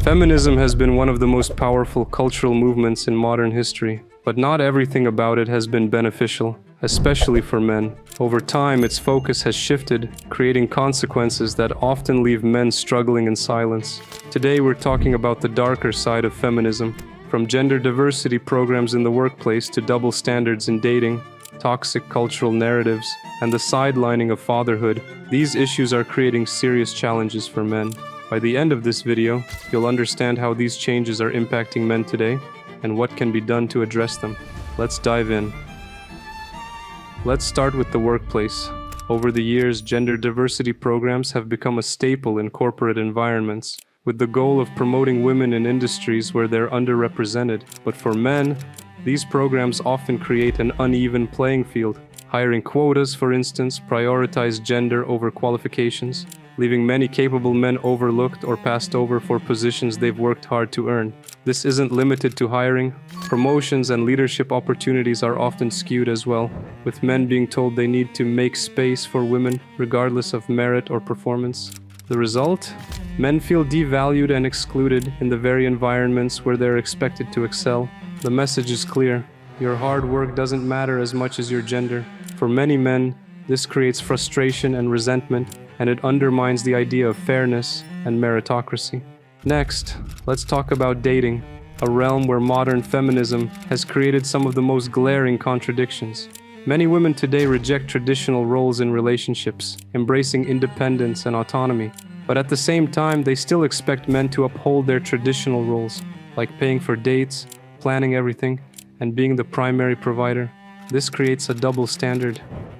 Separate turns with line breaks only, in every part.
Feminism has been one of the most powerful cultural movements in modern history, but not everything about it has been beneficial, especially for men. Over time, its focus has shifted, creating consequences that often leave men struggling in silence. Today, we're talking about the darker side of feminism, from gender diversity programs in the workplace to double standards in dating, toxic cultural narratives, and the sidelining of fatherhood. These issues are creating serious challenges for men. By the end of this video, you'll understand how these changes are impacting men today and what can be done to address them. Let's dive in. Let's start with the workplace. Over the years, gender diversity programs have become a staple in corporate environments, with the goal of promoting women in industries where they're underrepresented. But for men, these programs often create an uneven playing field. Hiring quotas, for instance, prioritize gender over qualifications, leaving many capable men overlooked or passed over for positions they've worked hard to earn. This isn't limited to hiring. Promotions and leadership opportunities are often skewed as well, with men being told they need to make space for women regardless of merit or performance. The result? Men feel devalued and excluded in the very environments where they're expected to excel. The message is clear. Your hard work doesn't matter as much as your gender. For many men, this creates frustration and resentment, and it undermines the idea of fairness and meritocracy. Next, let's talk about dating, a realm where modern feminism has created some of the most glaring contradictions. Many women today reject traditional roles in relationships, embracing independence and autonomy. But at the same time, they still expect men to uphold their traditional roles, like paying for dates, planning everything, and being the primary provider. This creates a double standard.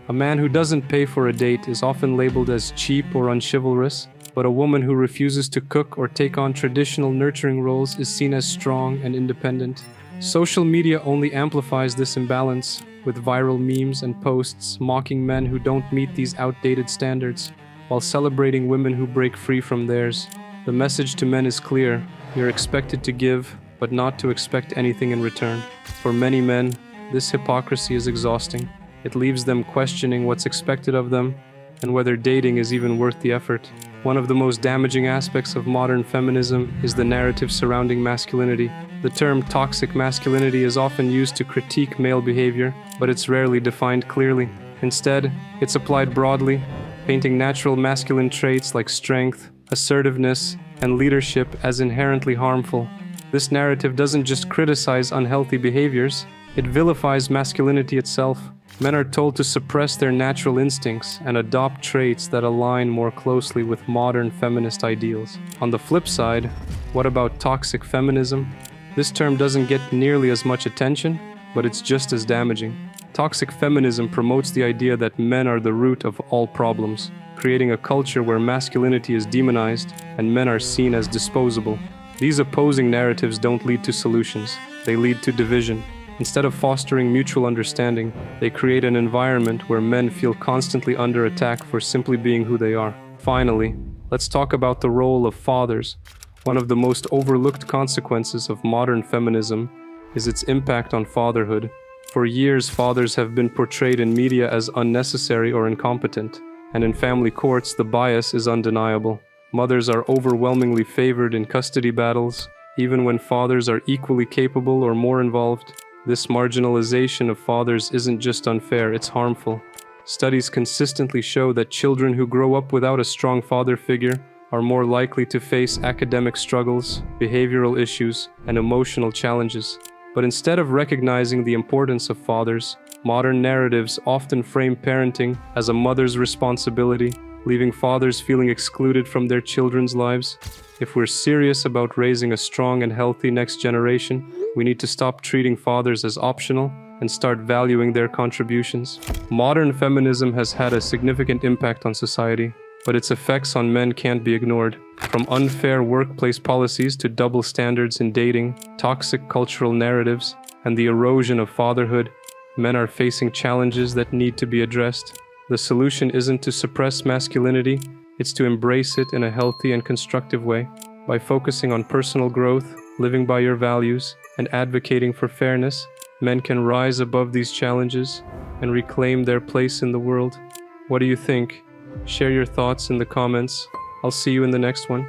A man who doesn't pay for a date is often labeled as cheap or unchivalrous, but a woman who refuses to cook or take on traditional nurturing roles is seen as strong and independent. Social media only amplifies this imbalance, with viral memes and posts mocking men who don't meet these outdated standards, while celebrating women who break free from theirs. The message to men is clear: you're expected to give, but not to expect anything in return. For many men, this hypocrisy is exhausting. It leaves them questioning what's expected of them and whether dating is even worth the effort. One of the most damaging aspects of modern feminism is the narrative surrounding masculinity. The term toxic masculinity is often used to critique male behavior, but it's rarely defined clearly. Instead, it's applied broadly, painting natural masculine traits like strength, assertiveness, and leadership as inherently harmful. This narrative doesn't just criticize unhealthy behaviors, it vilifies masculinity itself. Men are told to suppress their natural instincts and adopt traits that align more closely with modern feminist ideals. On the flip side, what about toxic feminism? This term doesn't get nearly as much attention, but it's just as damaging. Toxic feminism promotes the idea that men are the root of all problems, creating a culture where masculinity is demonized and men are seen as disposable. These opposing narratives don't lead to solutions, they lead to division. Instead of fostering mutual understanding, they create an environment where men feel constantly under attack for simply being who they are. Finally, let's talk about the role of fathers. One of the most overlooked consequences of modern feminism is its impact on fatherhood. For years, fathers have been portrayed in media as unnecessary or incompetent, and in family courts, the bias is undeniable. Mothers are overwhelmingly favored in custody battles, even when fathers are equally capable or more involved. This marginalization of fathers isn't just unfair, it's harmful. Studies consistently show that children who grow up without a strong father figure are more likely to face academic struggles, behavioral issues, and emotional challenges. But instead of recognizing the importance of fathers, modern narratives often frame parenting as a mother's responsibility, leaving fathers feeling excluded from their children's lives. If we're serious about raising a strong and healthy next generation, we need to stop treating fathers as optional and start valuing their contributions. Modern feminism has had a significant impact on society, but its effects on men can't be ignored. From unfair workplace policies to double standards in dating, toxic cultural narratives, and the erosion of fatherhood, men are facing challenges that need to be addressed. The solution isn't to suppress masculinity, it's to embrace it in a healthy and constructive way. By focusing on personal growth, living by your values, and advocating for fairness, men can rise above these challenges and reclaim their place in the world. What do you think? Share your thoughts in the comments. I'll see you in the next one.